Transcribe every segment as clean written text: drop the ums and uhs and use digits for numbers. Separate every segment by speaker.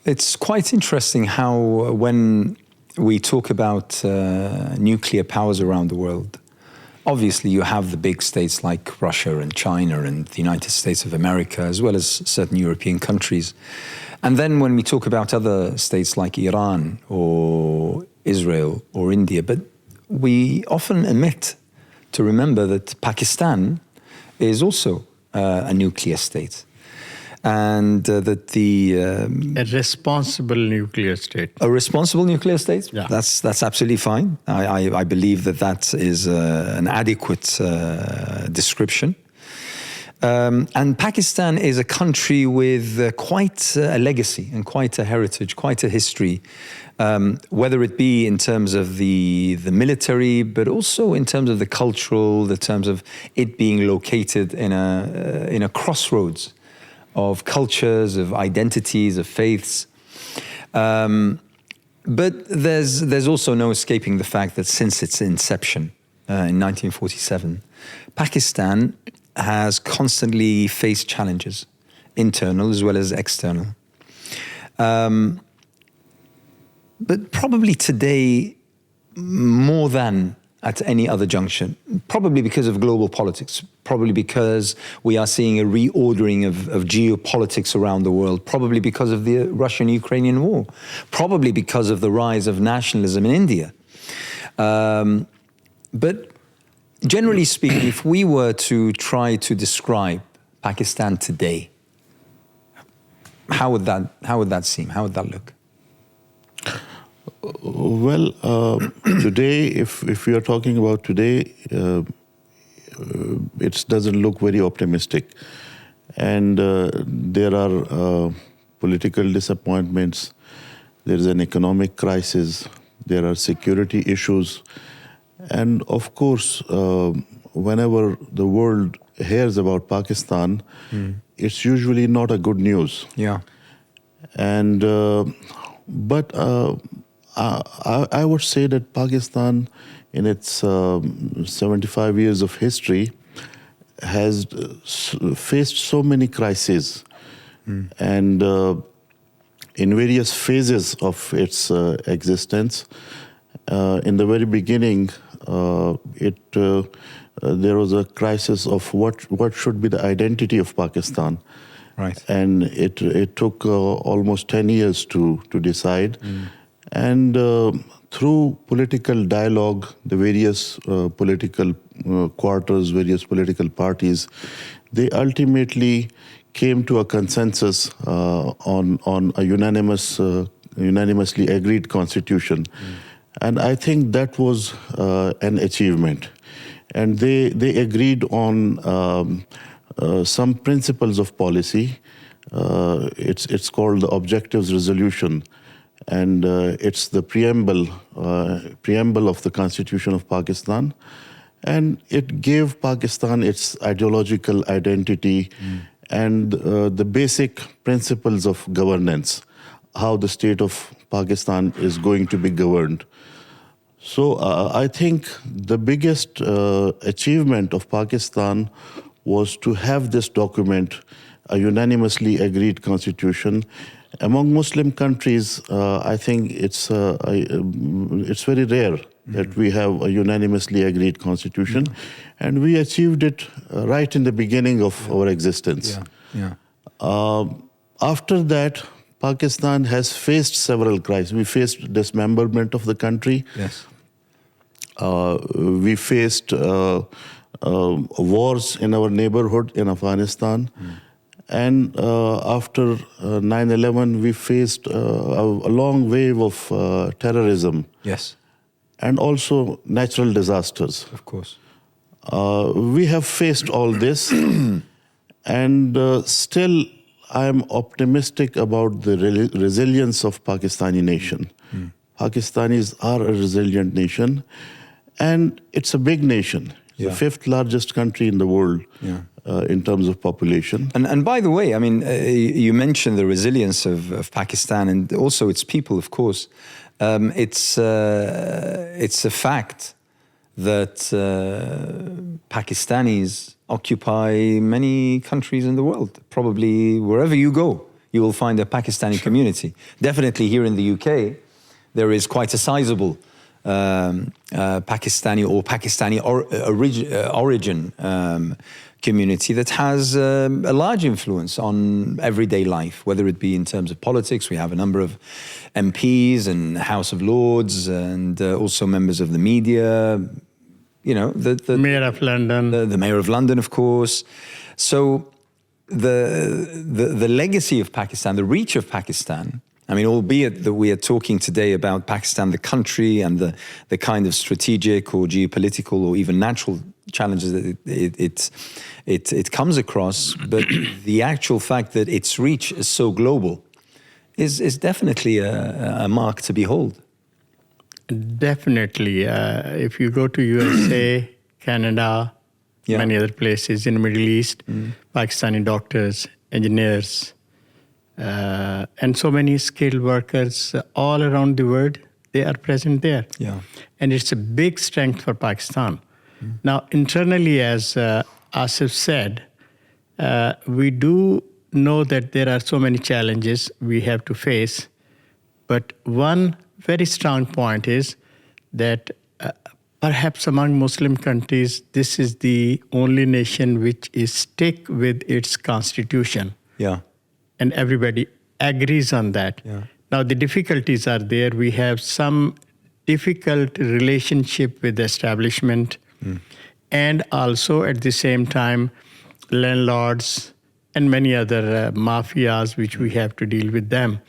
Speaker 1: It's quite interesting how when we talk about nuclear powers around the world, obviously you have the big states like Russia and China and the United States of America, as well as certain European countries. And then when we talk about other states like Iran or Israel or India, but we often omit to remember that Pakistan is also a nuclear state. And that a
Speaker 2: responsible nuclear state.
Speaker 1: A responsible nuclear state?
Speaker 2: Yeah.
Speaker 1: That's absolutely fine. I believe that is an adequate description. And Pakistan is a country with quite a legacy and quite a heritage, quite a history, whether it be in terms of the military, but also in terms of the cultural, the terms of it being located in a crossroads of cultures, of identities, of faiths. But there's also no escaping the fact that since its inception in 1947, Pakistan has constantly faced challenges, internal as well as external. But probably today, more than at any other junction, probably because of global politics, probably because we are seeing a reordering of geopolitics around the world, probably because of the Russian-Ukrainian war, probably because of the rise of nationalism in India. But generally speaking, if we were to try to describe Pakistan today, how would that seem? How would that look?
Speaker 3: Well, today, if we are talking about today, it doesn't look very optimistic. And there are political disappointments, there is an economic crisis, there are security issues. And of course, whenever the world hears about Pakistan, it's usually not a good news.
Speaker 1: Yeah.
Speaker 3: And but I would say that Pakistan, in its 75 years of history, has faced so many crises. And in various phases of its existence. In the very beginning, there was a crisis of what should be the identity of Pakistan.
Speaker 1: Right.
Speaker 3: And it took almost 10 years to decide. And through political dialogue, the various political quarters, various political parties, they ultimately came to a consensus on a unanimously agreed constitution. And I think that was an achievement. And they agreed on some principles of policy. It's called the Objectives Resolution. And it's the preamble of the Constitution of Pakistan. And it gave Pakistan its ideological identity and the basic principles of governance, how the state of Pakistan is going to be governed. So I think the biggest achievement of Pakistan was to have this document, a unanimously agreed constitution. Among Muslim countries, I think it's very rare that we have a unanimously agreed constitution, and we achieved it right in the beginning of our existence. After that, Pakistan has faced several crises. We faced dismemberment of the country.
Speaker 1: Yes.
Speaker 3: We faced wars in our neighborhood in Afghanistan. And after 9/11, we faced a long wave of terrorism.
Speaker 1: Yes.
Speaker 3: And also natural disasters.
Speaker 1: Of course.
Speaker 3: We have faced all this, and still I am optimistic about the resilience of Pakistani nation. Pakistanis are a resilient nation, and it's a big nation. The fifth largest country in the world in terms of population.
Speaker 1: And by the way, I mean, you mentioned the resilience of Pakistan and also its people, of course. It's a fact that Pakistanis occupy many countries in the world. Probably wherever you go, you will find a Pakistani community. Definitely here in the UK, there is quite a sizable Pakistani or Pakistani origin community that has a large influence on everyday life, whether it be in terms of politics. We have a number of MPs and House of Lords and also members of the media, the
Speaker 2: Mayor of London.
Speaker 1: The Mayor of London, of course. So the legacy of Pakistan, the reach of Pakistan, I mean, albeit that we are talking today about Pakistan, the country, and the kind of strategic or geopolitical or even natural challenges that it comes across, but the actual fact that its reach is so global is definitely a mark to behold.
Speaker 2: Definitely. If you go to USA, Canada, many other places in the Middle East, Pakistani doctors, engineers, and so many skilled workers all around the world, they are present there.
Speaker 1: Yeah.
Speaker 2: And it's a big strength for Pakistan. Now, internally, as Asif said, we do know that there are so many challenges we have to face. But one very strong point is that perhaps among Muslim countries, this is the only nation which is stick with its constitution.
Speaker 1: Yeah.
Speaker 2: And everybody agrees on that.
Speaker 1: Yeah.
Speaker 2: Now, the difficulties are there. We have some difficult relationship with the establishment, and also at the same time, landlords and many other mafias, which we have to deal with them.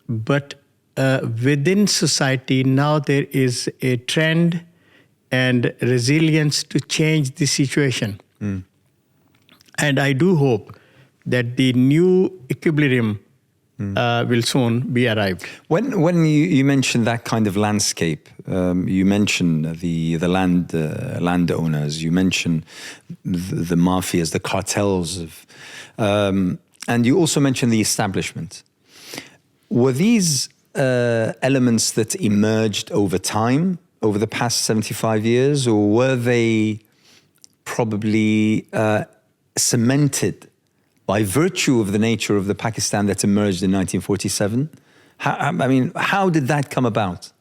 Speaker 2: But within society, now there is a trend and resilience to change the situation. And I do hope that the new equilibrium will soon be arrived.
Speaker 1: When you mentioned that kind of landscape, you mentioned the landowners, you mentioned the mafias, the cartels, and you also mentioned the establishment. Were these elements that emerged over time, over the past 75 years, or were they probably cemented by virtue of the nature of the Pakistan that emerged in 1947? How did that come about?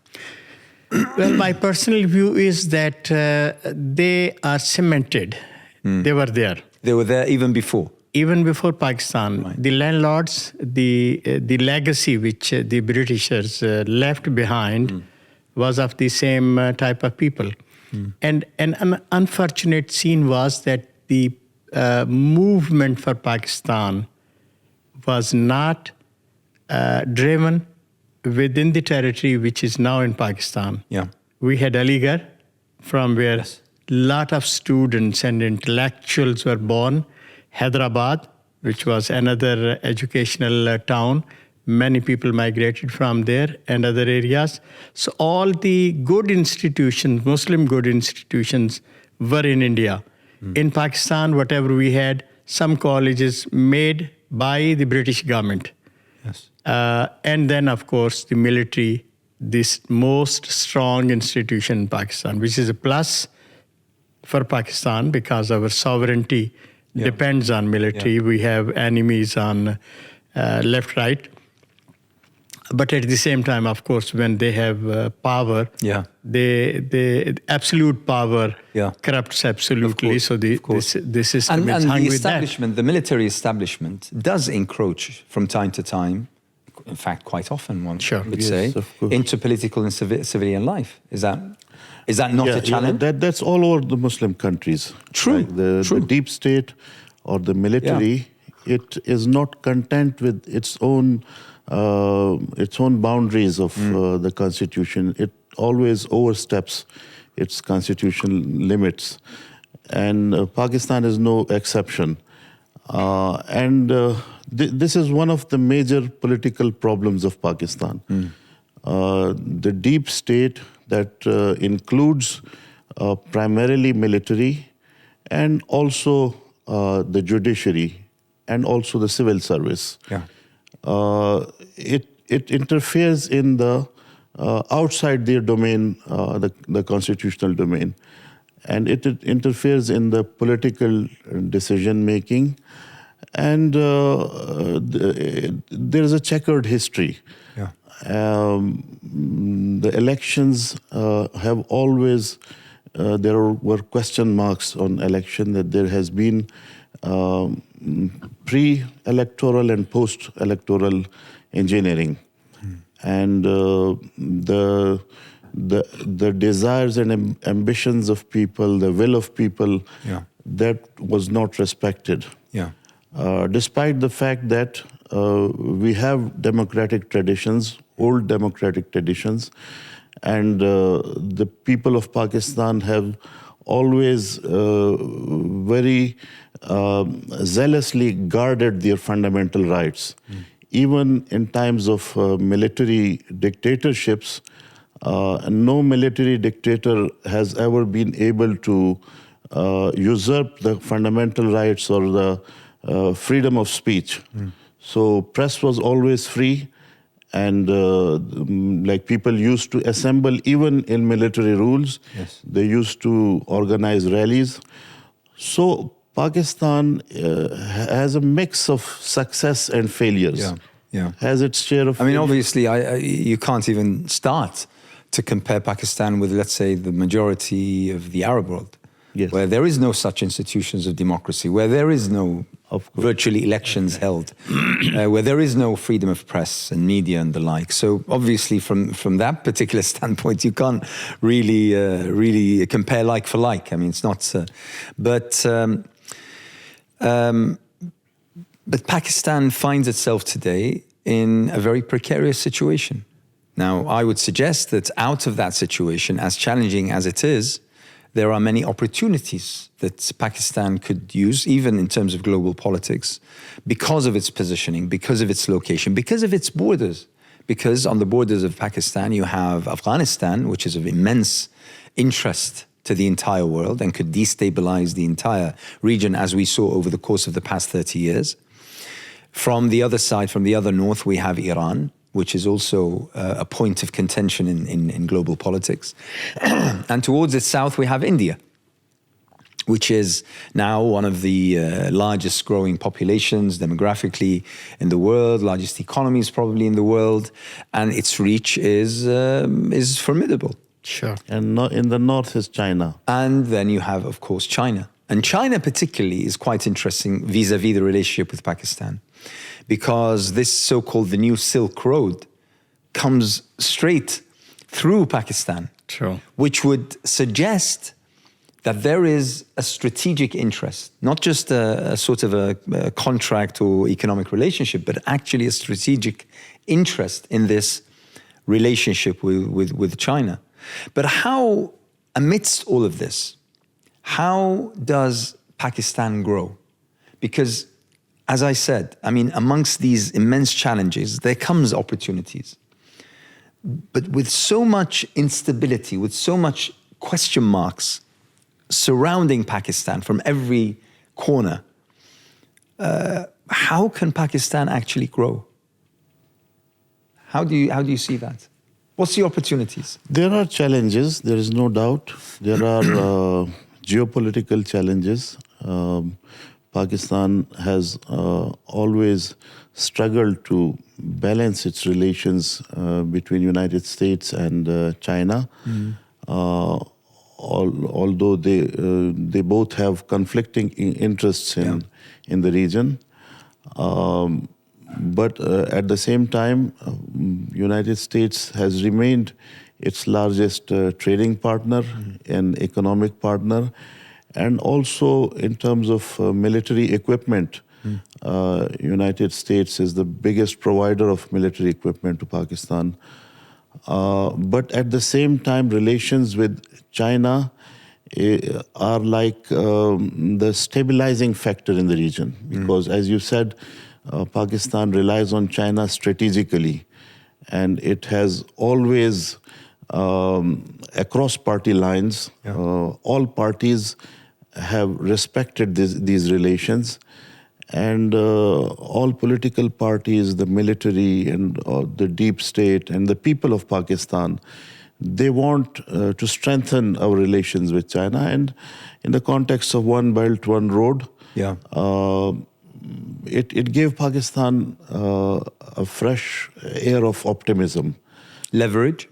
Speaker 2: Well, my personal view is that they are cemented. They were there.
Speaker 1: They were there even before?
Speaker 2: Even before Pakistan. Right. The landlords, the legacy which the Britishers left behind was of the same type of people. And an unfortunate scene was that the movement for Pakistan was not driven within the territory which is now in Pakistan.
Speaker 1: Yeah.
Speaker 2: We had Aligarh, from where a lot of students and intellectuals were born. Hyderabad, which was another educational town. Many people migrated from there and other areas. So all the good institutions, Muslim good institutions, were in India. In Pakistan, whatever we had, some colleges made by the British government.
Speaker 1: Yes.
Speaker 2: And then, of course, the military, this most strong institution in Pakistan, which is a plus for Pakistan because our sovereignty depends on military. Yeah. We have enemies on left, right. But at the same time, of course, when they have power, the absolute power corrupts absolutely. So the system is hung
Speaker 1: the
Speaker 2: with
Speaker 1: establishment, the military establishment, does encroach from time to time. In fact, quite often, one could say, into political and civilian life. Is that not a challenge?
Speaker 3: That's all over the Muslim countries.
Speaker 1: True.
Speaker 3: Like the deep state or the military, it is not content with its own boundaries of the constitution. It always oversteps its constitutional limits, and Pakistan is no exception. This is one of the major political problems of Pakistan. The deep state that includes primarily military and also the judiciary and also the civil service. It interferes in the outside their domain, the constitutional domain, and it interferes in the political decision making, And there is a checkered history.
Speaker 1: Yeah.
Speaker 3: The elections have always, there were question marks on election, that there has been pre-electoral and post-electoral engineering. And the desires and ambitions of people, the will of people,
Speaker 1: Yeah.
Speaker 3: that was not respected.
Speaker 1: Yeah.
Speaker 3: Despite the fact that we have democratic traditions, old democratic traditions, and the people of Pakistan have always very zealously guarded their fundamental rights. Even in times of military dictatorships, no military dictator has ever been able to usurp the fundamental rights or the freedom of speech. So press was always free, and like people used to assemble even in military rules.
Speaker 1: Yes.
Speaker 3: They used to organize rallies. So Pakistan has a mix of success and failures.
Speaker 1: Yeah. Yeah.
Speaker 3: Has its share of.
Speaker 1: I mean, obviously, you can't even start to compare Pakistan with, let's say, the majority of the Arab world,
Speaker 3: Yes.
Speaker 1: where there is no such institutions of democracy, where there is no virtually elections held, where there is no freedom of press and media and the like. So obviously, from that particular standpoint, you can't really compare like for like. I mean, it's not. But Pakistan finds itself today in a very precarious situation. Now, I would suggest that out of that situation, as challenging as it is, there are many opportunities that Pakistan could use, even in terms of global politics, because of its positioning, because of its location, because of its borders. Because on the borders of Pakistan, you have Afghanistan, which is of immense interest to the entire world and could destabilize the entire region, as we saw over the course of the past 30 years. From the other side, from the other north, we have Iran, which is also a point of contention in global politics. And towards its south, we have India, which is now one of the largest growing populations demographically in the world, largest economies probably in the world, and its reach is formidable.
Speaker 2: Sure.
Speaker 3: And in the north is China.
Speaker 1: And then you have, of course, China. And China particularly is quite interesting vis-a-vis the relationship with Pakistan, because this so-called the new Silk Road comes straight through Pakistan,
Speaker 2: True.
Speaker 1: which would suggest that there is a strategic interest, not just a sort of a contract or economic relationship, but actually a strategic interest in this relationship with China. But how, amidst all of this, how does Pakistan grow? Because, as I said, I mean, amongst these immense challenges, there comes opportunities. But with so much instability, with so much question marks surrounding Pakistan from every corner, how can Pakistan actually grow? How do you see that? What's the opportunities?
Speaker 3: There are challenges, there is no doubt. There are geopolitical challenges. Pakistan has always struggled to balance its relations between United States and China. Although they both have conflicting interests in the region. But at the same time, United States has remained its largest trading partner and economic partner, and also in terms of military equipment. United States is the biggest provider of military equipment to Pakistan. But at the same time, relations with China are like the stabilizing factor in the region. Because as you said, Pakistan relies on China strategically. And it has always, across party lines, all parties have respected these relations. And all political parties, the military and the deep state and the people of Pakistan, they want to strengthen our relations with China. And in the context of One Belt, One Road, it gave Pakistan a fresh air of optimism.
Speaker 1: Leverage?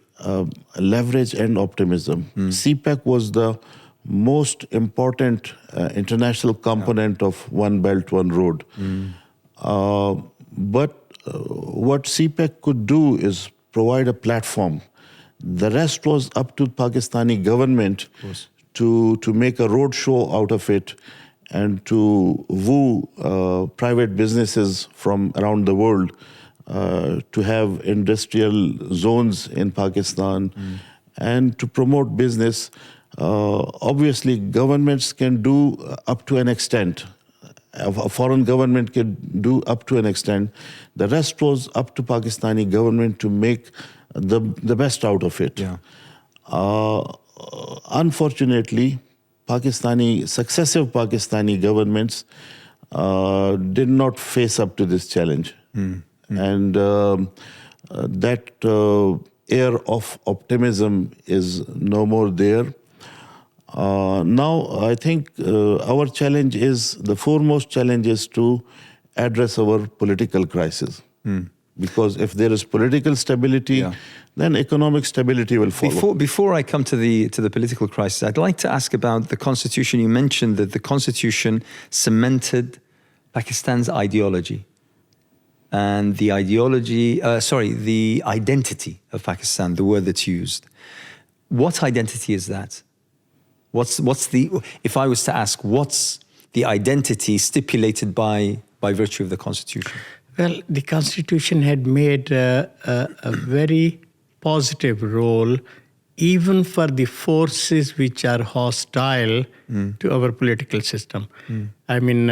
Speaker 3: Leverage and optimism. CPEC was the most important international component of One Belt, One Road. But what CPEC could do is provide a platform. The rest was up to Pakistani government to make a road show out of it and to woo private businesses from around the world to have industrial zones in Pakistan and to promote business. Obviously, governments can do up to an extent. A foreign government can do up to an extent. The rest was up to Pakistani government to make the best out of it.
Speaker 1: Yeah.
Speaker 3: Unfortunately, successive Pakistani governments did not face up to this challenge. And that air of optimism is no more there. Now, I think our challenge is, the foremost challenge is to address our political crisis. Because if there is political stability, then economic stability will follow.
Speaker 1: Before I come to the political crisis, I'd like to ask about the constitution. You mentioned that the constitution cemented Pakistan's ideology and the identity of Pakistan, the word that's used. What identity is that? If I was to ask, what's the identity stipulated by virtue of the constitution?
Speaker 2: Well, the Constitution had made a very positive role even for the forces which are hostile to our political system. I mean,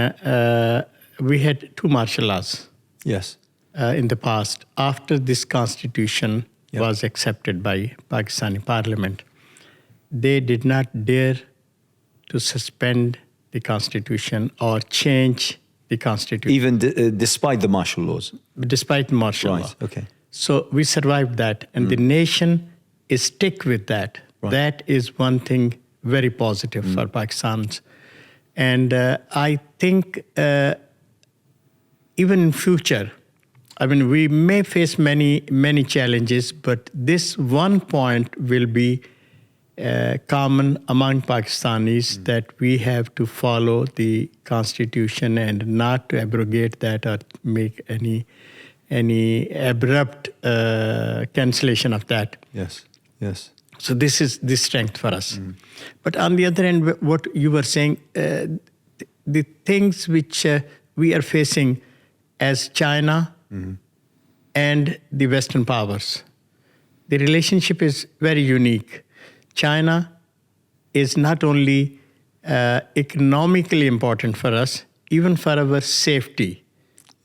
Speaker 2: we had two martial laws in the past. After this Constitution was accepted by Pakistani Parliament, they did not dare to suspend the Constitution or change the Constitution.
Speaker 1: Even despite the martial laws?
Speaker 2: Despite the martial law.
Speaker 1: Okay.
Speaker 2: So we survived that, and the nation is stick with that. That is one thing very positive for Pakistanis. And I think even in future, I mean, we may face many challenges, but this one point will be common among Pakistanis, that we have to follow the Constitution and not to abrogate that or make any abrupt cancellation of that.
Speaker 1: Yes.
Speaker 2: So this is the strength for us. But on the other hand, what you were saying, the things which we are facing as China and the Western powers, the relationship is very unique. China is not only economically important for us, even for our safety.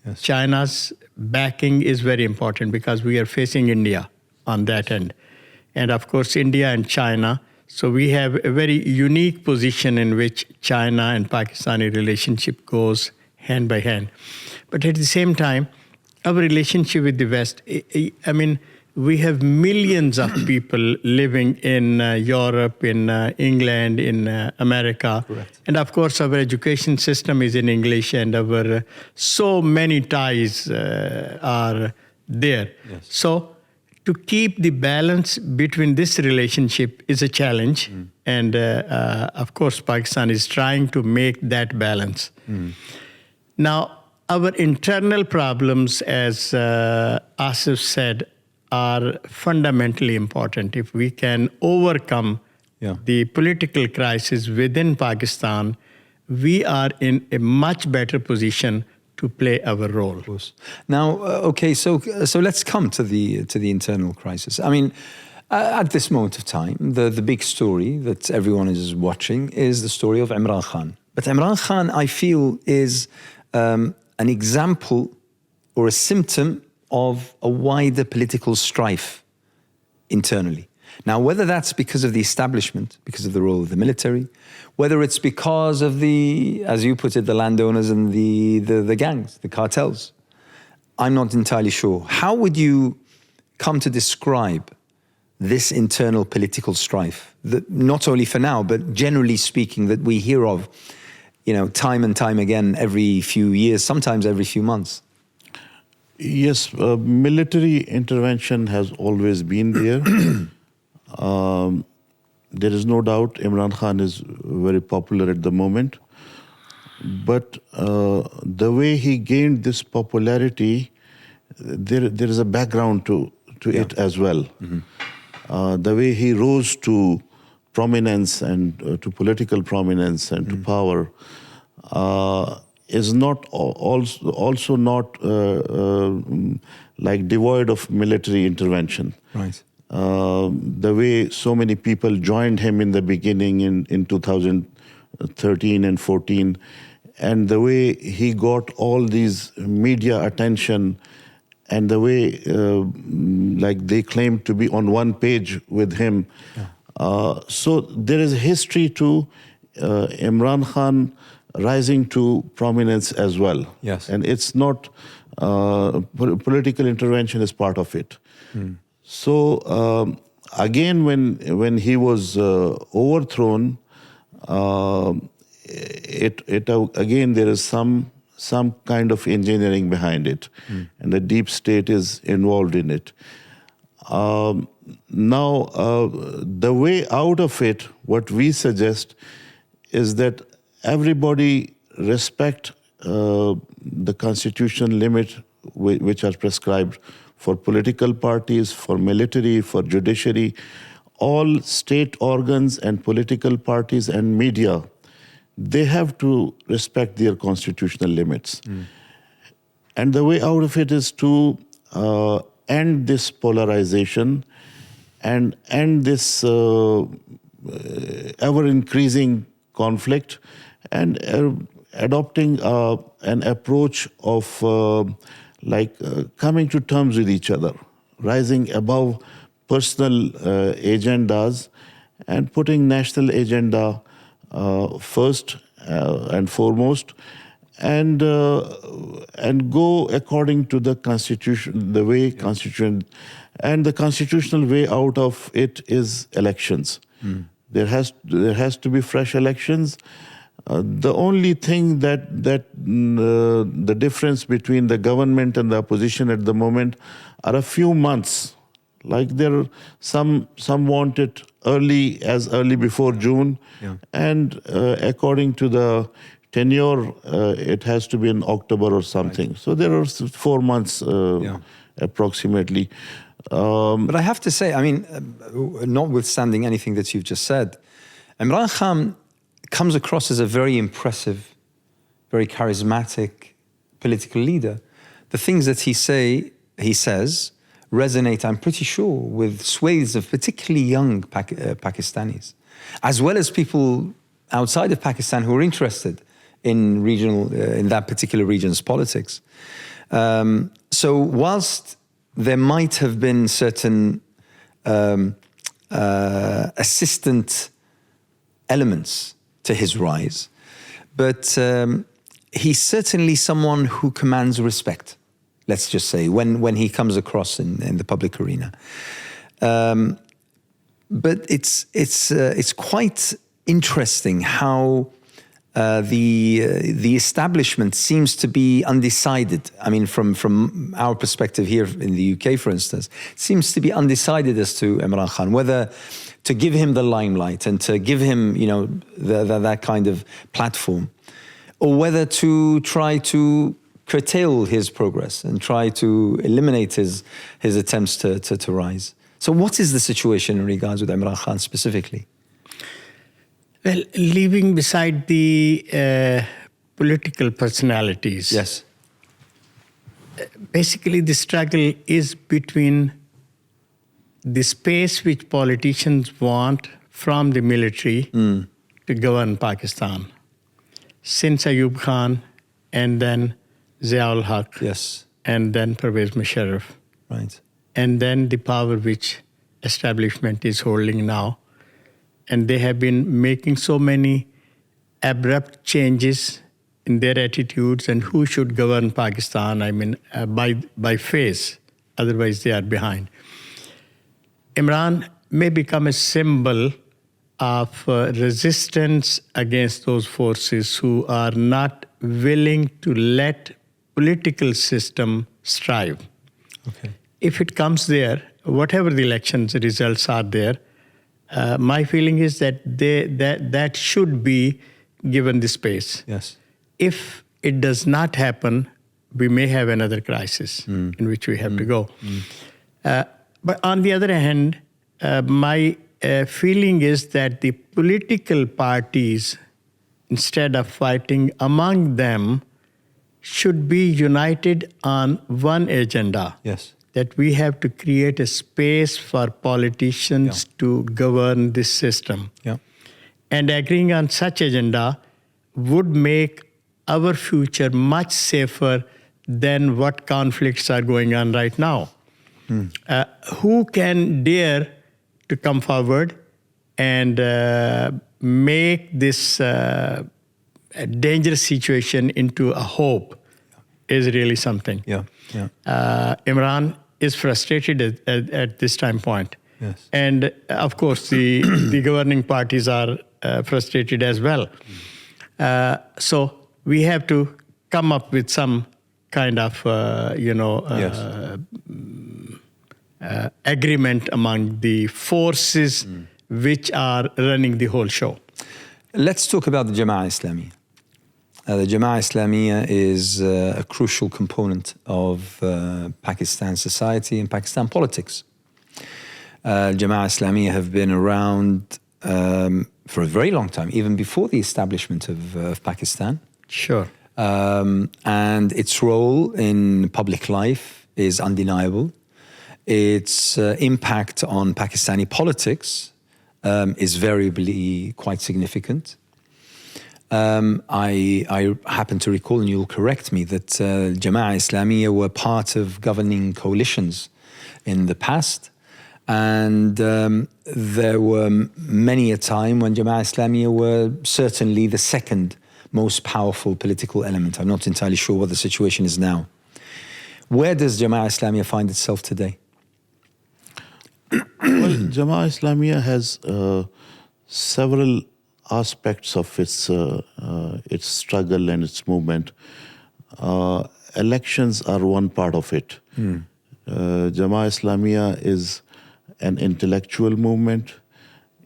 Speaker 1: Yes.
Speaker 2: China's backing is very important because we are facing India on that end. And of course, India and China. So we have a very unique position in which China and Pakistani relationship goes hand by hand. But at the same time, our relationship with the West, I mean, we have millions of people living in Europe, in England, in America.
Speaker 1: Correct.
Speaker 2: And of course, our education system is in English, and our so many ties are there.
Speaker 1: Yes.
Speaker 2: So to keep the balance between this relationship is a challenge. And of course, Pakistan is trying to make that balance. Now, our internal problems, as Asif said, are fundamentally important. If we can overcome the political crisis within Pakistan, we are in a much better position to play our role.
Speaker 1: Of course. Now, okay, so let's come to the internal crisis. I mean, at this moment of time, the big story that everyone is watching is the story of Imran Khan. But Imran Khan, I feel, is an example or a symptom of a wider political strife internally. Now, whether that's because of the establishment, because of the role of the military, whether it's because of the, as you put it, the landowners and the gangs, the cartels, I'm not entirely sure. How would you come to describe this internal political strife that not only for now, but generally speaking, that we hear of, time and time again, every few years, sometimes every few months.
Speaker 3: Yes, military intervention has always been there. There is no doubt Imran Khan is very popular at the moment. But the way he gained this popularity, there is a background to it as well. The way he rose to prominence and to political prominence and to power is not also not like devoid of military intervention.
Speaker 1: Right.
Speaker 3: The way so many people joined him in the beginning in 2013 and 14, and the way he got all these media attention, and the way like they claimed to be on one page with him. So there is a history to Imran Khan rising to prominence as well.
Speaker 1: Yes.
Speaker 3: And it's not, political intervention is part of it. So again, when he was overthrown, again there is some kind of engineering behind it, and the deep state is involved in it. Now, the way out of it, what we suggest is that everybody respect the constitutional limit which are prescribed for political parties, for military, for judiciary. All state organs and political parties and media, they have to respect their constitutional limits. And the way out of it is to end this polarization and end this ever-increasing conflict, and adopting an approach of coming to terms with each other, rising above personal agendas and putting national agenda first and foremost, and go according to the constitution, the way constitution, and the constitutional way out of it is elections. There has to be fresh elections. The only thing that the difference between the government and the opposition at the moment are a few months. Like some want it early before June, and according to the tenure, it has to be in October or something. Right. So there are 4 months approximately.
Speaker 1: But I have to say, I mean, notwithstanding anything that you've just said, Imran Khan comes across as a very impressive, very charismatic political leader. The things that he says resonate, I'm pretty sure, with swathes of particularly young Pakistanis, as well as people outside of Pakistan who are interested in in that particular region's politics. So whilst there might have been certain assistant elements to his rise, but he's certainly someone who commands respect, let's just say, when he comes across in the public arena. But it's quite interesting how the establishment seems to be undecided. I mean, from our perspective here in the UK, for instance, it seems to be undecided as to Imran Khan, whether to give him the limelight and to give him, that kind of platform, or whether to try to curtail his progress and try to eliminate his attempts to rise. So what is the situation in regards with Imran Khan specifically?
Speaker 2: Well, leaving beside the political personalities,
Speaker 1: yes,
Speaker 2: basically the struggle is between the space which politicians want from the military to govern Pakistan. Since Ayub Khan, and then Zia-ul Haq,
Speaker 1: yes,
Speaker 2: and then Pervez Musharraf,
Speaker 1: right,
Speaker 2: and then the power which establishment is holding now. And they have been making so many abrupt changes in their attitudes and who should govern Pakistan, I mean, by face, otherwise they are behind. Imran may become a symbol of resistance against those forces who are not willing to let political system strive.
Speaker 1: Okay.
Speaker 2: If it comes there, whatever the elections results are there, my feeling is that that should be given the space.
Speaker 1: Yes.
Speaker 2: If it does not happen, we may have another crisis in which we have to go. But on the other hand, my feeling is that the political parties, instead of fighting among them, should be united on one agenda.
Speaker 1: Yes.
Speaker 2: That we have to create a space for politicians to govern this system.
Speaker 1: Yeah.
Speaker 2: And agreeing on such agenda would make our future much safer than what conflicts are going on right now. Who can dare to come forward and make this dangerous situation into a hope is really something.
Speaker 1: Yeah. Yeah.
Speaker 2: Imran is frustrated at this time point.
Speaker 1: Yes.
Speaker 2: And of course, the governing parties are frustrated as well. So we have to come up with some kind of, agreement among the forces which are running the whole show.
Speaker 1: Let's talk about the Jamaat-e-Islami. The Jamaat-e-Islami is a crucial component of Pakistan society and Pakistan politics. Jamaat-e-Islami have been around for a very long time, even before the establishment of Pakistan.
Speaker 2: Sure.
Speaker 1: And its role in public life is undeniable. Its impact on Pakistani politics is variably quite significant. I happen to recall, and you'll correct me, that Jamaat-e-Islami were part of governing coalitions in the past. And there were many a time when Jamaat-e-Islami were certainly the second most powerful political element. I'm not entirely sure what the situation is now. Where does Jamaat-e-Islami find itself today?
Speaker 3: Well, Jamaat-e-Islami has several aspects of its struggle and its movement. Elections are one part of it. Jamaat-e-Islami is an intellectual movement.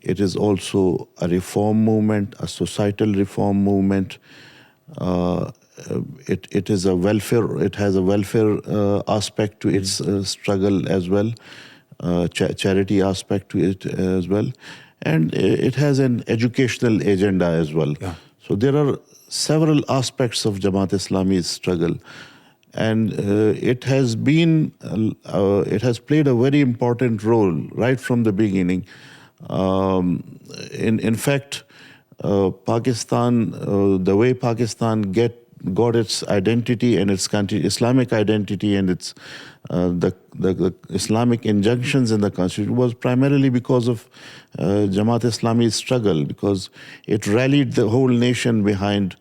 Speaker 3: It is also a reform movement, a societal reform movement. It is a welfare. It has a welfare aspect to its struggle as well, charity aspect to it as well, and it has an educational agenda as well.
Speaker 1: Yeah.
Speaker 3: So there are several aspects of Jamaat-e-Islami's struggle, and it has played a very important role right from the beginning. In fact, Pakistan, the way Pakistan got its identity and its country, Islamic identity, and its the Islamic injunctions in the constitution was primarily because of Jamaat-e-Islami's struggle, because it rallied the whole nation behind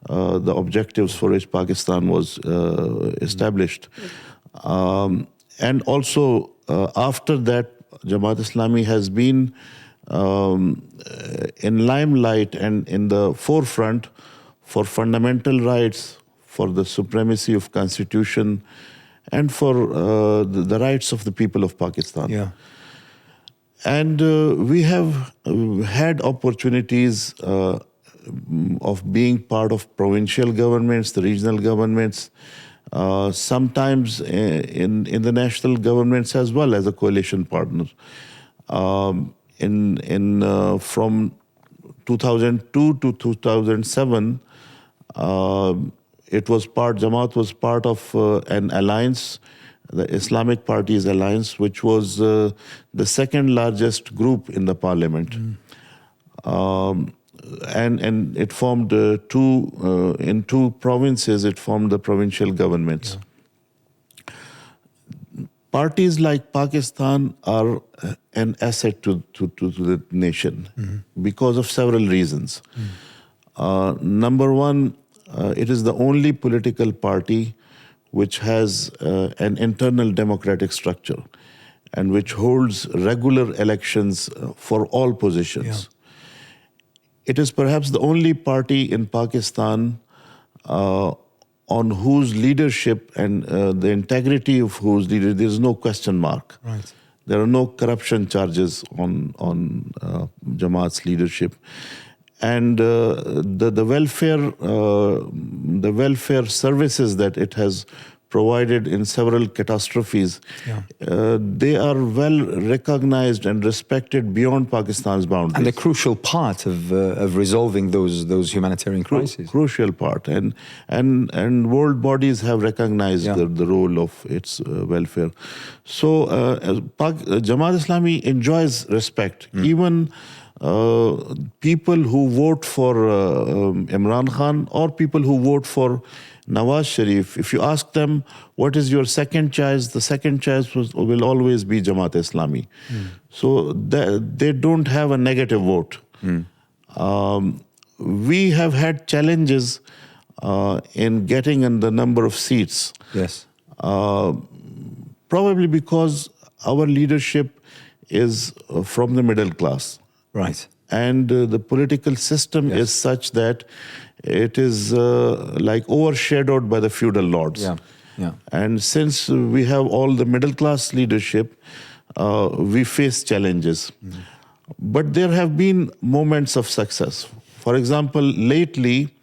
Speaker 3: the objectives for which Pakistan was established. And also, after that, Jamaat-e-Islami has been in limelight and in the forefront for fundamental rights, for the supremacy of constitution, and for the rights of the people of Pakistan.
Speaker 1: Yeah.
Speaker 3: And we have had opportunities of being part of provincial governments, the regional governments, sometimes in the national governments as well as a coalition partner. From 2002 to 2007, Jamaat was part of an alliance, the Islamic Parties Alliance, which was the second largest group in the parliament. And it formed in two provinces, it formed the provincial governments. Yeah. Parties like Pakistan are an asset to the nation because of several reasons. Number one, it is the only political party which has an internal democratic structure and which holds regular elections for all positions. Yeah. it is perhaps the only party in Pakistan on whose leadership and the integrity of whose leader there is no question mark.
Speaker 1: Right.
Speaker 3: There are no corruption charges on Jamaat's leadership, and the welfare services that it has provided in several catastrophes, they are well recognized and respected beyond Pakistan's boundaries.
Speaker 1: And a crucial part of resolving those humanitarian crises.
Speaker 3: Crucial part, and world bodies have recognized the role of its welfare. So Jamaat-e-Islami enjoys respect. Even people who vote for Imran Khan or people who vote for Nawaz Sharif, if you ask them what is your second choice, the second choice will always be Jamaat-e-Islami. So they don't have a negative vote. We have had challenges in getting in the number of seats.
Speaker 1: Yes.
Speaker 3: Probably because our leadership is from the middle class.
Speaker 1: Right.
Speaker 3: And the political system is such that it is like overshadowed by the feudal lords.
Speaker 1: Yeah.
Speaker 3: And since we have all the middle class leadership, we face challenges. But there have been moments of success. For example, lately,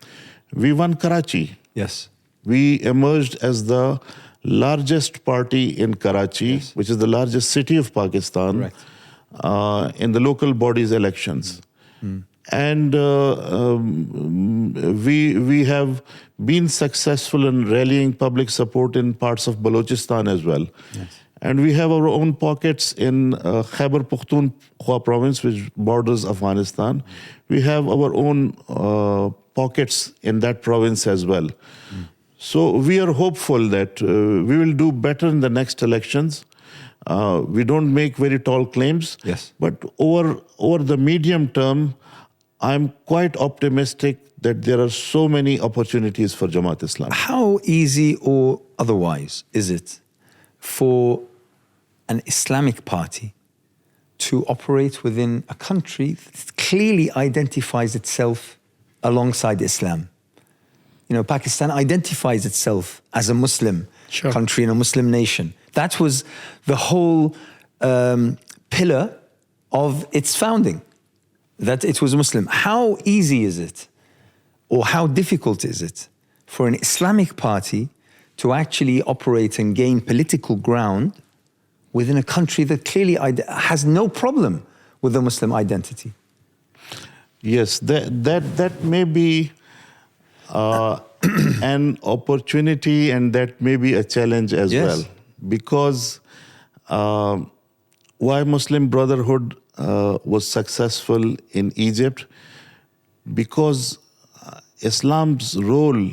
Speaker 3: we won Karachi.
Speaker 1: Yes.
Speaker 3: We emerged as the largest party in Karachi, which is the largest city of Pakistan, in the local bodies elections. And we have been successful in rallying public support in parts of Balochistan as well. And we have our own pockets in Khyber Pakhtunkhwa province, which borders Afghanistan. We have our own pockets in that province as well. So we are hopeful that we will do better in the next elections. We don't make very tall claims, but over the medium term, I'm quite optimistic that there are so many opportunities for Jamaat-e-Islami.
Speaker 1: How easy or otherwise is it for an Islamic party to operate within a country that clearly identifies itself alongside Islam? You know, Pakistan identifies itself as a Muslim country and a Muslim nation. That was the whole pillar of its founding, that it was Muslim. How easy is it, or how difficult is it for an Islamic party to actually operate and gain political ground within a country that clearly has no problem with the Muslim identity?
Speaker 3: Yes, that may be an opportunity, and that may be a challenge as well. Because why Muslim Brotherhood was successful in Egypt? Because Islam's role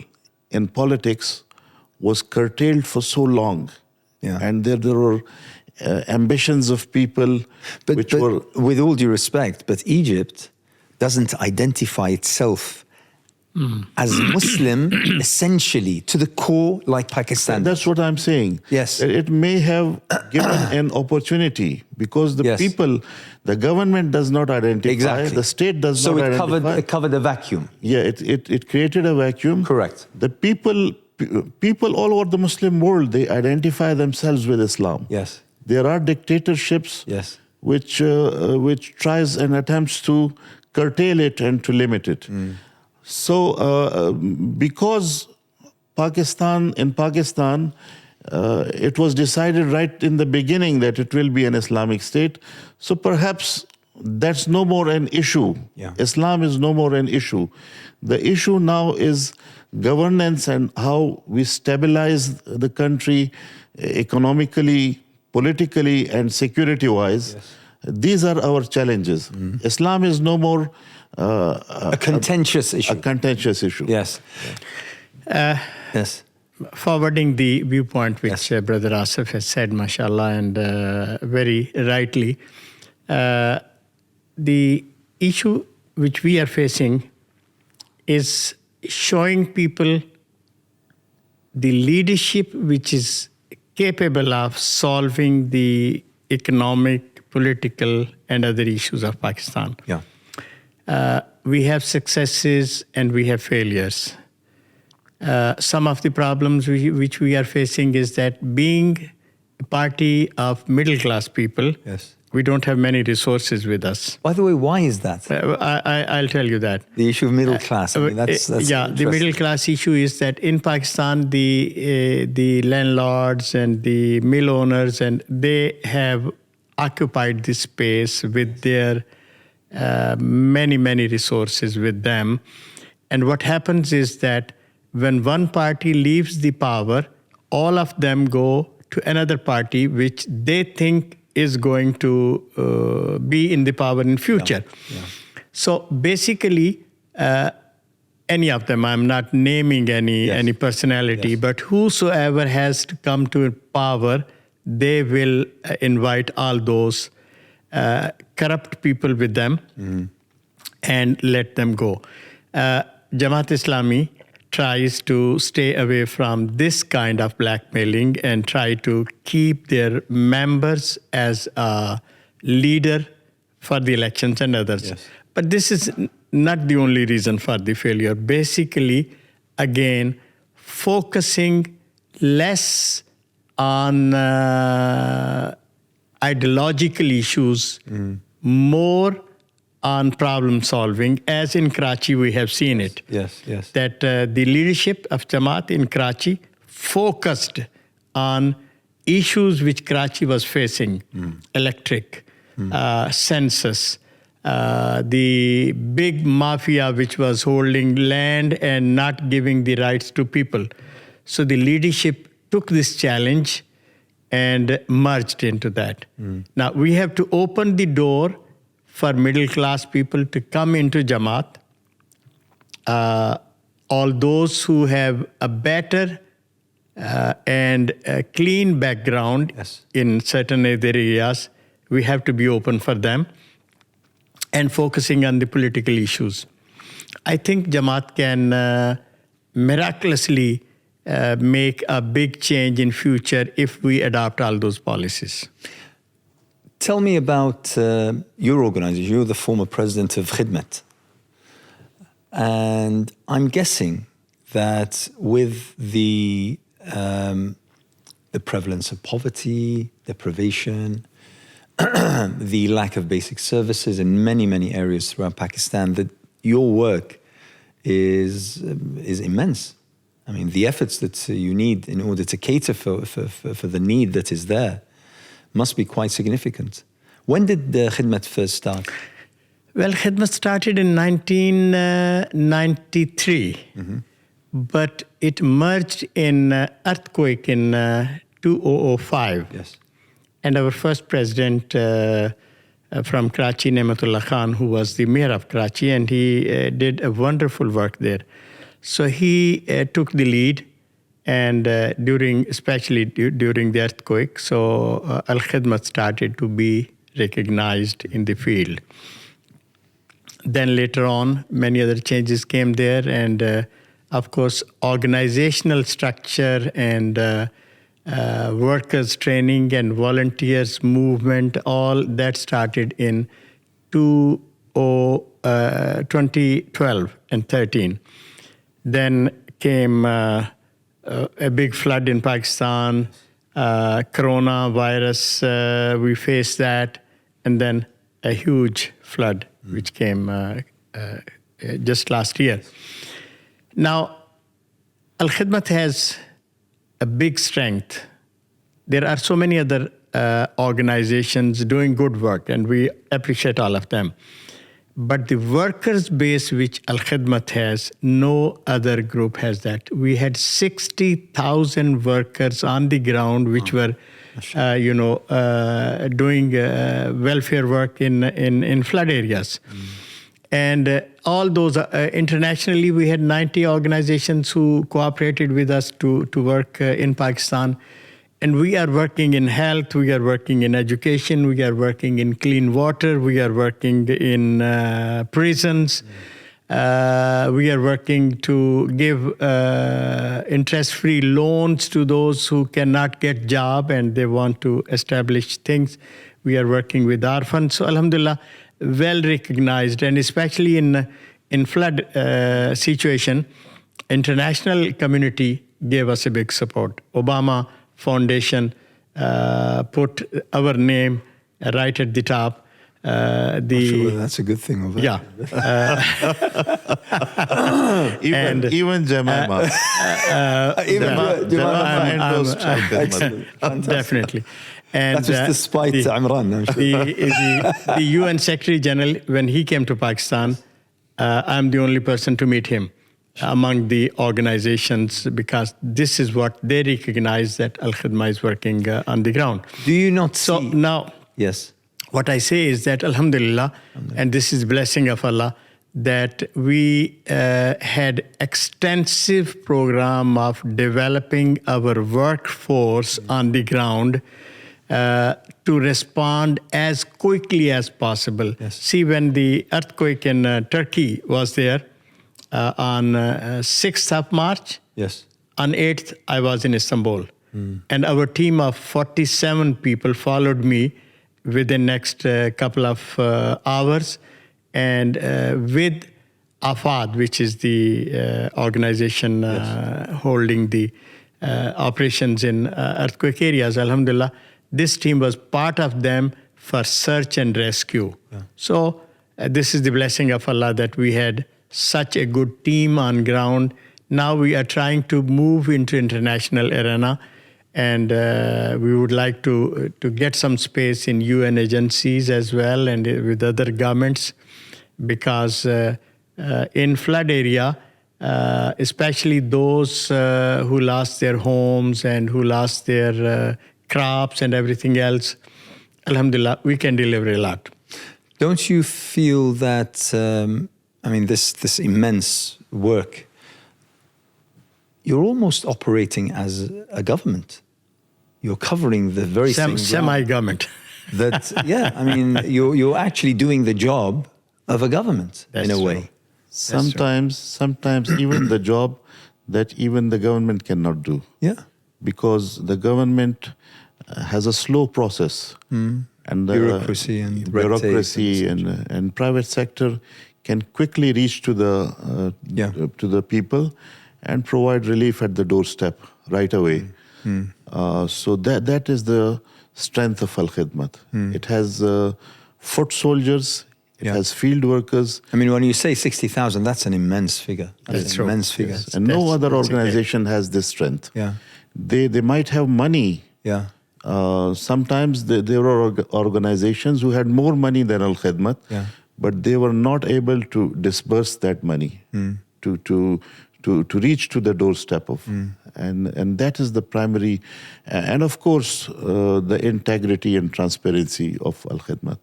Speaker 3: in politics was curtailed for so long. And there were ambitions of people which were...
Speaker 1: With all due respect, but Egypt doesn't identify itself as Muslim, essentially, to the core, like Pakistan.
Speaker 3: That's what I'm saying.
Speaker 1: Yes.
Speaker 3: It may have given an opportunity because the people, the government does not identify, the state does not identify.
Speaker 1: So it covered a vacuum.
Speaker 3: Yeah, it created a vacuum.
Speaker 1: Correct.
Speaker 3: The people all over the Muslim world, they identify themselves with Islam.
Speaker 1: Yes.
Speaker 3: There are dictatorships which tries and attempts to curtail it and to limit it. So because in Pakistan, it was decided right in the beginning that it will be an Islamic state. So perhaps that's no more an issue. Islam is no more an issue. The issue now is governance and how we stabilize the country economically, politically, and security-wise. These are our challenges. Islam is no more
Speaker 1: a contentious issue.
Speaker 3: A contentious issue.
Speaker 1: Yes.
Speaker 2: Forwarding the viewpoint which Brother Asif has said, mashallah, and very rightly, the issue which we are facing is showing people the leadership which is capable of solving the economic, political, and other issues of Pakistan. We have successes and we have failures. Some of the problems which we are facing is that being a party of middle-class people,
Speaker 1: Yes.
Speaker 2: we don't have many resources with us.
Speaker 1: By the way, why is that?
Speaker 2: I'll tell you that.
Speaker 1: The issue of middle class. I mean, that's
Speaker 2: Yeah, the
Speaker 1: interesting.
Speaker 2: middle class issue is that in Pakistan, the landlords and the mill owners, and they have occupied this space with their many resources with them. And what happens is that when one party leaves the power, all of them go to another party which they think is going to be in the power in future.
Speaker 1: Yeah.
Speaker 2: So basically, any of them, I'm not naming any personality,
Speaker 1: Yes.
Speaker 2: but whosoever has to come to power, they will invite all those corrupt people with them and let them go. Jamaat-e-Islami tries to stay away from this kind of blackmailing and try to keep their members as a leader for the elections and others.
Speaker 1: Yes.
Speaker 2: But this is not the only reason for the failure. Basically, again, focusing less on ideological issues, more on problem solving, as in Karachi we have seen it.
Speaker 1: Yes.
Speaker 2: That the leadership of Jamaat in Karachi focused on issues which Karachi was facing, electric, census, the big mafia which was holding land and not giving the rights to people. So the leadership took this challenge and merged into that. Now we have to open the door for middle-class people to come into Jamaat. All those who have a better and a clean background in certain other areas, we have to be open for them and focusing on the political issues. I think Jamaat can miraculously make a big change in future if we adopt all those policies.
Speaker 1: Tell me about your organization. You're the former president of Khidmat. And I'm guessing that with the prevalence of poverty, deprivation, the lack of basic services in many areas throughout Pakistan, that your work is immense. I mean, the efforts that you need in order to cater for the need that is there must be quite significant. When did the Khidmat first start?
Speaker 2: Well, Khidmat started in 1993, but it merged in earthquake in 2005.
Speaker 1: Yes.
Speaker 2: And our first president from Karachi, Nematullah Khan, who was the mayor of Karachi, and he did a wonderful work there. So he took the lead. And especially during the earthquake, so Al-Khidmat started to be recognized in the field. Then later on, many other changes came there, and of course, organizational structure and workers' training and volunteers movement, all that started in 2012 and 13. Then came a big flood in Pakistan, coronavirus, we faced that, and then a huge flood which came just last year. Now, Al-Khidmat has a big strength. There are so many other organizations doing good work, and we appreciate all of them. But the workers' base which Al-Khidmat has, no other group has that. We had 60,000 workers on the ground which were, doing welfare work in flood areas. And all those, internationally, we had 90 organizations who cooperated with us to work in Pakistan. And we are working in health, we are working in education, we are working in clean water, we are working in prisons. We are working to give interest-free loans to those who cannot get job and they want to establish things. We are working with our funds. So Alhamdulillah, well recognized, and especially in flood situation, international community gave us a big support. Obama Foundation put our name right at the top.
Speaker 1: Sure, that's a good thing over
Speaker 2: yeah.
Speaker 3: Even Jemima.
Speaker 2: Definitely. And
Speaker 1: that was despite Imran. I'm sure.
Speaker 2: the UN Secretary General, when he came to Pakistan, I'm the only person to meet him among the organizations, because this is what they recognize, that Al-Khidma is working on the ground.
Speaker 1: Do you not
Speaker 2: So
Speaker 1: see?
Speaker 2: now,
Speaker 1: Yes.
Speaker 2: what I say is that Alhamdulillah, and this is blessing of Allah, that we had extensive program of developing our workforce on the ground to respond as quickly as possible.
Speaker 1: Yes.
Speaker 2: See, when the earthquake in Turkey was there on 6th of March,
Speaker 1: Yes.
Speaker 2: on 8th, I was in Istanbul. And our team of 47 people followed me within next couple of hours. And with AFAD, which is the organization holding the operations in earthquake areas, Alhamdulillah, this team was part of them for search and rescue. Yeah. So this is the blessing of Allah that we had such a good team on ground. Now we are trying to move into international arena, and we would like to get some space in UN agencies as well, and with other governments, because in flood area, especially those who lost their homes and who lost their crops and everything else, Alhamdulillah, we can deliver a lot.
Speaker 1: Don't you feel that, this immense work, you're almost operating as a government? You're covering the very same
Speaker 2: semi-government.
Speaker 1: That, you're actually doing the job of a government.
Speaker 2: That's
Speaker 1: in a
Speaker 2: true.
Speaker 1: way.
Speaker 3: Sometimes even the job that even the government cannot do.
Speaker 1: Yeah.
Speaker 3: Because the government has a slow process. And the
Speaker 1: bureaucracy and red tape
Speaker 3: bureaucracy and private sector can quickly reach to the people and provide relief at the doorstep right away. So that is the strength of Al-Khidmat. It has foot soldiers. It has field workers.
Speaker 1: I mean, when you say 60,000, that's an immense figure. That's an immense figure.
Speaker 3: Yes. And no other organization has this strength.
Speaker 1: Yeah.
Speaker 3: They might have money.
Speaker 1: Yeah.
Speaker 3: Sometimes there are organizations who had more money than Al-Khidmat, but they were not able to disperse that money to reach to the doorstep of. And that is the primary, and of course, the integrity and transparency of Al-Khidmat.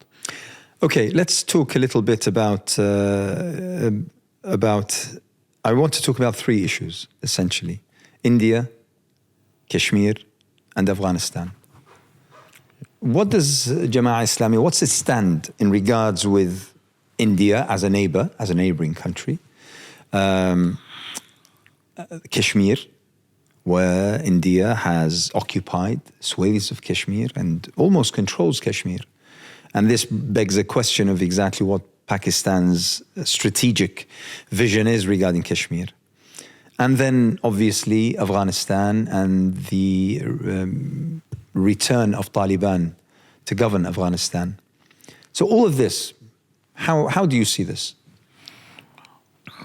Speaker 1: Okay, let's talk a little bit about, I want to talk about three issues, essentially. India, Kashmir, and Afghanistan. What does Jamaat-e-Islami, what's its stand in regards with India as a neighbor, as a neighboring country? Kashmir, where India has occupied swathes of Kashmir and almost controls Kashmir. And this begs a question of exactly what Pakistan's strategic vision is regarding Kashmir. And then, obviously, Afghanistan and the return of Taliban to govern Afghanistan. So all of this, how do you see this?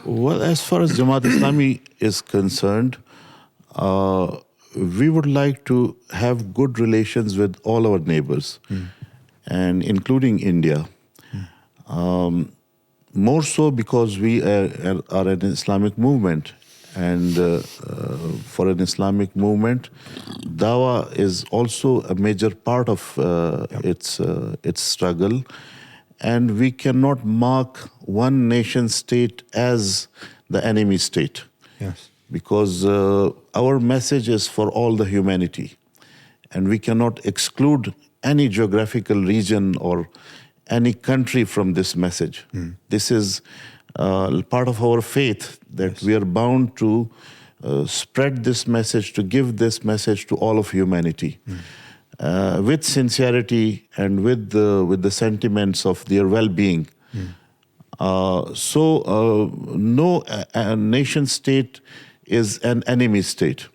Speaker 3: Well, as far as Jamaat-e-Islami is concerned, we would like to have good relations with all our neighbors, and including India. More so because we are an Islamic movement, and for an Islamic movement, dawah is also a major part of its struggle, and we cannot mark one nation state as the enemy state.
Speaker 1: Yes.
Speaker 3: Because our message is for all the humanity, and we cannot exclude any geographical region or any country from this message. This is part of our faith, that we are bound to spread this message, to give this message to all of humanity. with sincerity and with the sentiments of their well-being. No nation state is an enemy state.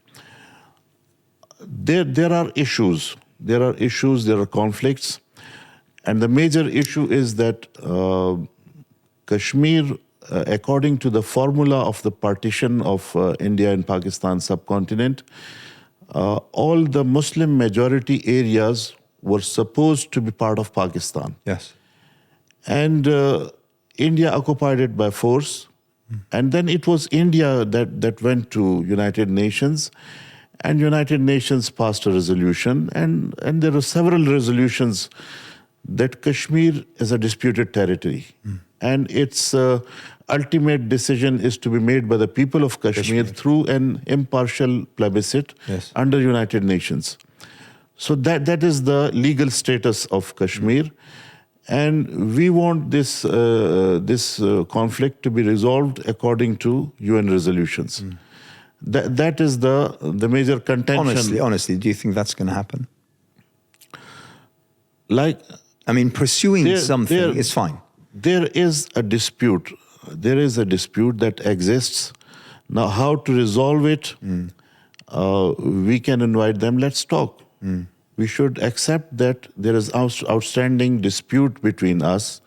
Speaker 3: There are issues. There are conflicts. And the major issue is that Kashmir, according to the formula of the partition of India and Pakistan subcontinent, all the Muslim majority areas were supposed to be part of Pakistan.
Speaker 1: Yes.
Speaker 3: And India occupied it by force. And then it was India that went to United Nations, and United Nations passed a resolution. And there are several resolutions that Kashmir is a disputed territory. And its ultimate decision is to be made by the people of Kashmir through an impartial plebiscite under United Nations. So that is the legal status of Kashmir. And we want this conflict to be resolved according to UN resolutions. That is the major contention.
Speaker 1: Honestly, do you think that's going to happen?
Speaker 3: Pursuing something
Speaker 1: is fine.
Speaker 3: There is a dispute. There is a dispute that exists. Now, how to resolve it? We can invite them. Let's talk. We should accept that there is outstanding dispute between us,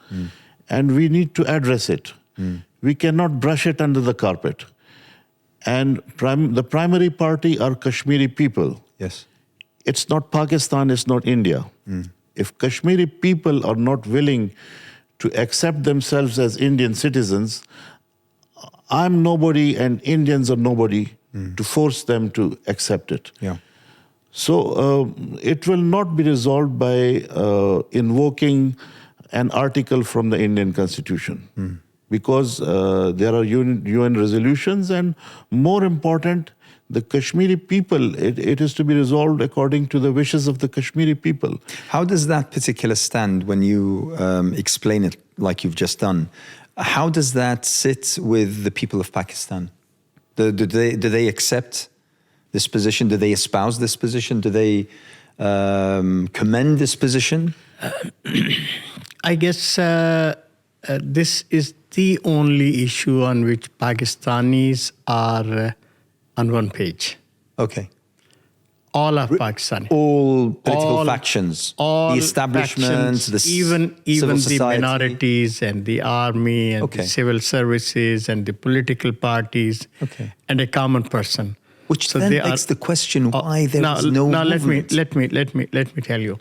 Speaker 3: and we need to address it. We cannot brush it under the carpet. And the primary party are Kashmiri people.
Speaker 1: Yes.
Speaker 3: It's not Pakistan, it's not India. If Kashmiri people are not willing to accept themselves as Indian citizens, I'm nobody and Indians are nobody to force them to accept it.
Speaker 1: Yeah.
Speaker 3: So it will not be resolved by invoking an article from the Indian Constitution, because there are UN resolutions, and more important, the Kashmiri people, it is to be resolved according to the wishes of the Kashmiri people.
Speaker 1: How does that particular stand, when you explain it like you've just done, how does that sit with the people of Pakistan? Do they accept this position? Do they espouse this position? Do they commend this position?
Speaker 2: I guess this is the only issue on which Pakistanis are on one page.
Speaker 1: Okay.
Speaker 2: All of Pakistan.
Speaker 1: All political factions.
Speaker 2: All
Speaker 1: the establishment,
Speaker 2: factions,
Speaker 1: even
Speaker 2: the minorities and the army and the civil services and the political parties and a common person.
Speaker 1: Which then begs the question why there is no movement.
Speaker 2: Let me tell you.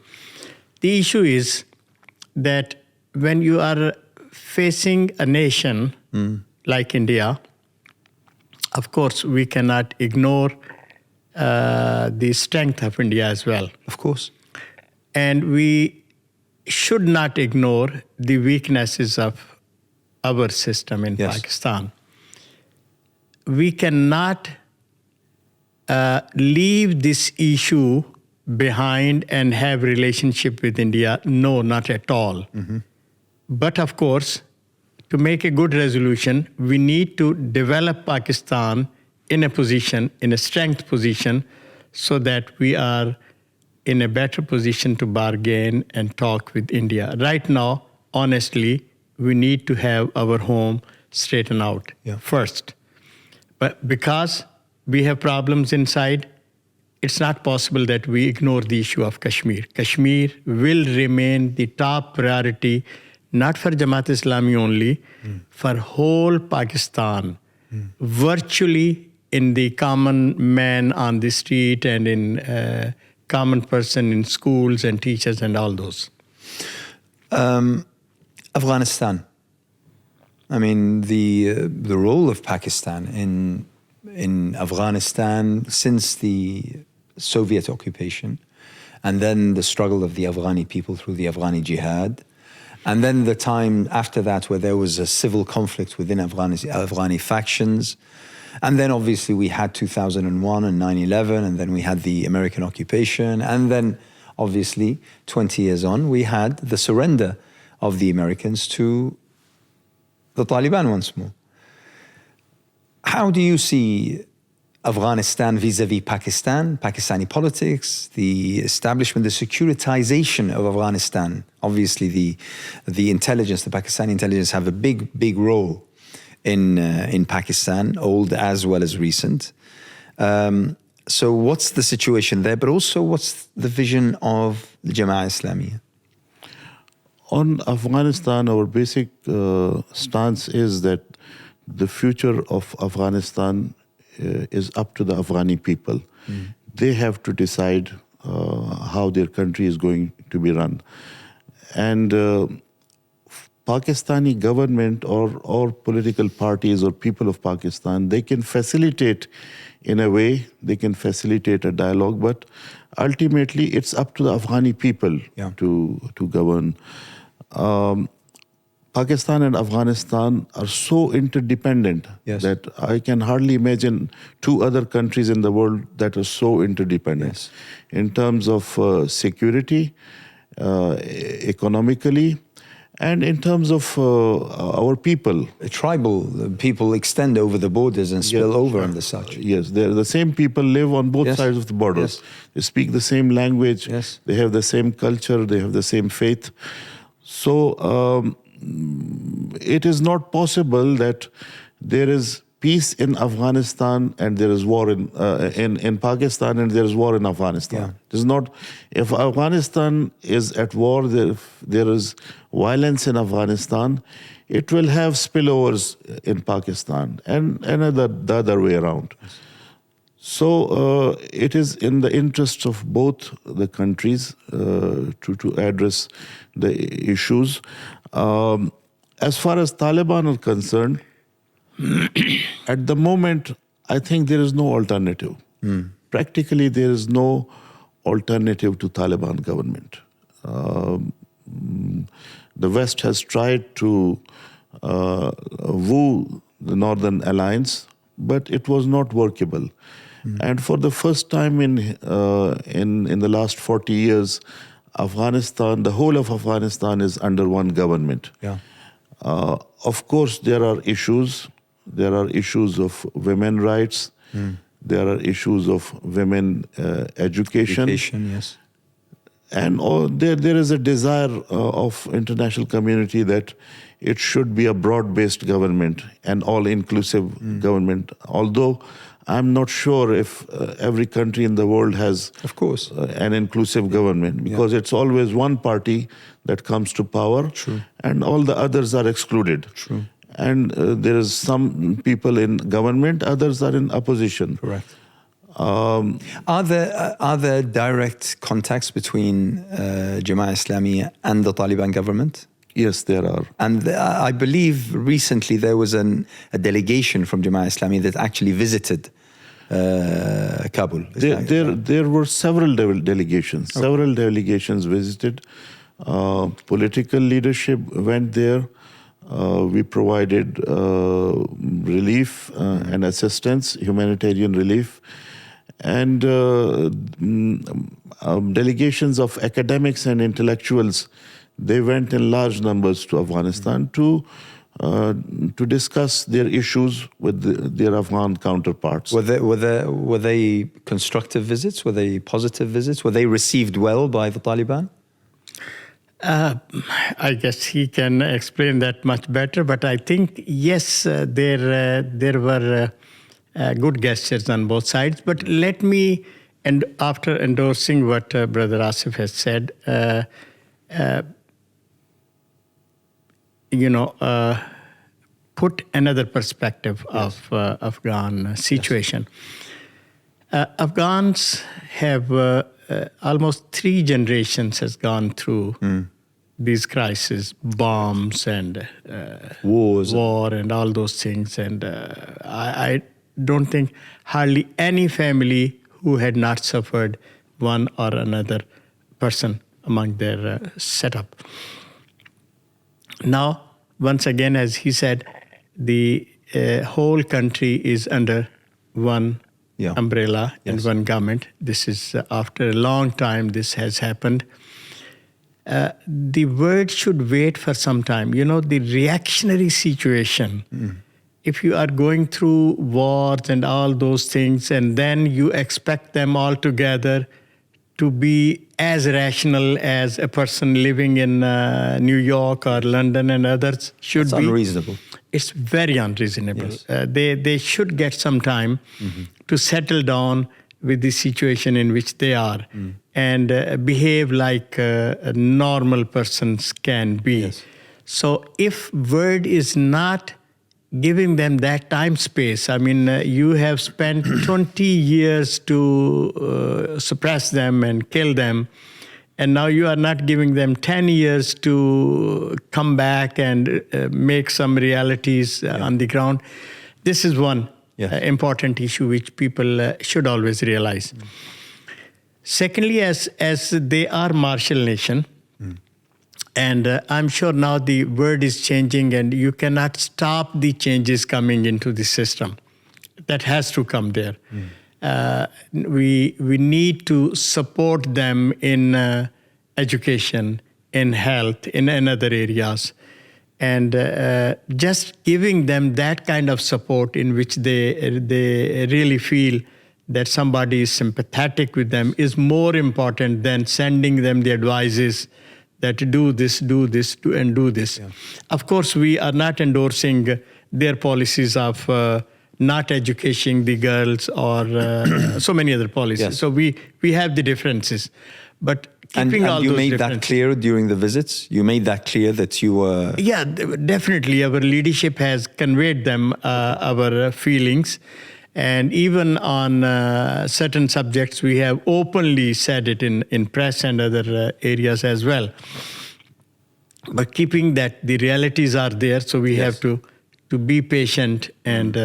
Speaker 2: The issue is that when you are facing a nation like India, of course, we cannot ignore the strength of India as well.
Speaker 1: Of course.
Speaker 2: And we should not ignore the weaknesses of our system in Pakistan. We cannot leave this issue behind and have relationship with India. No, not at all. But of course, to make a good resolution, we need to develop Pakistan in a strength position, so that we are in a better position to bargain and talk with India. Right now, honestly, we need to have our home straightened out first. But because we have problems inside, it's not possible that we ignore the issue of Kashmir. Kashmir will remain the top priority, not for Jamaat-e-Islami only, for whole Pakistan, virtually in the common man on the street and in common person in schools and teachers and all those.
Speaker 1: Afghanistan. I mean, the role of Pakistan in Afghanistan since the Soviet occupation, and then the struggle of the Afghani people through the Afghani jihad, and then the time after that where there was a civil conflict within Afghani factions. And then obviously we had 2001 and 9/11, and then we had the American occupation. And then obviously 20 years on, we had the surrender of the Americans to the Taliban once more. How do you see Afghanistan vis-a-vis Pakistan, Pakistani politics, the establishment, the securitization of Afghanistan. Obviously, the intelligence, the Pakistani intelligence, have a big role in Pakistan, old as well as recent. So what's the situation there? But also, what's the vision of the Jamaat-e-Islami?
Speaker 3: On Afghanistan, our basic stance is that the future of Afghanistan is up to the Afghani people. They have to decide how their country is going to be run. And Pakistani government or political parties or people of Pakistan, they can facilitate in a way, they can facilitate a dialogue, but ultimately it's up to the Afghani people to govern. Pakistan and Afghanistan are so interdependent that I can hardly imagine two other countries in the world that are so interdependent in terms of security, economically, and in terms of our people.
Speaker 1: Tribal people extend over the borders and spill over and such.
Speaker 3: Yes, the same people live on both sides of the borders. They speak the same language. They have the same culture. They have the same faith. So it is not possible that there is peace in Afghanistan and there is war in Pakistan and there is war in Afghanistan. It is not. If Afghanistan is at war, there is violence in Afghanistan, it will have spillovers in Pakistan and the other way around. So it is in the interest of both the countries to address the issues. As far as Taliban are concerned, at the moment, I think there is no alternative. Practically, there is no alternative to Taliban government. The West has tried to woo the Northern Alliance, but it was not workable. And for the first time in the last 40 years, Afghanistan, the whole of Afghanistan is under one government. Of course, there are issues. There are issues of women rights. There are issues of women education. And there is a desire of international community that it should be a broad-based government, an all-inclusive government. Although I'm not sure if every country in the world has,
Speaker 1: of course,
Speaker 3: an inclusive government, because it's always one party that comes to power, and all the others are excluded. And there is some people in government, others are in opposition.
Speaker 1: Correct. Are there direct contacts between Jamaat-e-Islami and the Taliban government?
Speaker 3: Yes, there are.
Speaker 1: And I believe recently there was a delegation from Jamaat-e-Islami that actually visited Kabul.
Speaker 3: There were several delegations. Several delegations visited. Political leadership went there. We provided relief and assistance, humanitarian relief. And delegations of academics and intellectuals, they went in large numbers to Afghanistan to discuss their issues with their Afghan counterparts.
Speaker 1: Were they constructive visits? Were they positive visits? Were they received well by the Taliban?
Speaker 2: I guess he can explain that much better. But I think, yes, there were good gestures on both sides. But let me, and after endorsing what Brother Asif has said, put another perspective of Afghan situation. Afghans have almost 3 generations has gone through these crises, bombs and war and all those things. And I don't think hardly any family who had not suffered one or another person among their setup. Now, once again, as he said, the whole country is under one umbrella and one government. This is after a long time this has happened. The world should wait for some time. The reactionary situation if you are going through wars and all those things, and then you expect them all together to be as rational as a person living in New York or London and others should
Speaker 1: It's
Speaker 2: be.
Speaker 1: unreasonable.
Speaker 2: It's very unreasonable.
Speaker 1: Yes.
Speaker 2: They should get some time to settle down with the situation in which they are and behave like normal persons can be.
Speaker 1: Yes.
Speaker 2: So if word is not giving them that time space, I mean, you have spent 20 years to suppress them and kill them, and now you are not giving them 10 years to come back and make some realities on the ground. This is one important issue which people should always realize. Secondly, as they are martial nation, and I'm sure now the word is changing and you cannot stop the changes coming into the system. That has to come there. We need to support them in education, in health, in other areas. And just giving them that kind of support in which they really feel that somebody is sympathetic with them is more important than sending them the advices that do this, and do this. Yeah. Of course, we are not endorsing their policies of not educating the girls or so many other policies. Yes. So we have the differences. But keeping all
Speaker 1: you
Speaker 2: those
Speaker 1: made that clear during the visits? You made that clear that you were...
Speaker 2: Yeah, definitely. Our leadership has conveyed them our feelings. And even on certain subjects, we have openly said it in press and other areas as well. But keeping that the realities are there, so we have to be patient and,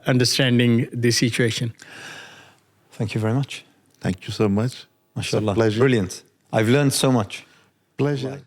Speaker 2: understanding the situation.
Speaker 1: Thank you very much.
Speaker 3: Thank you so much.
Speaker 1: MashaAllah.
Speaker 3: Pleasure.
Speaker 1: Brilliant. I've learned so much.
Speaker 3: Pleasure.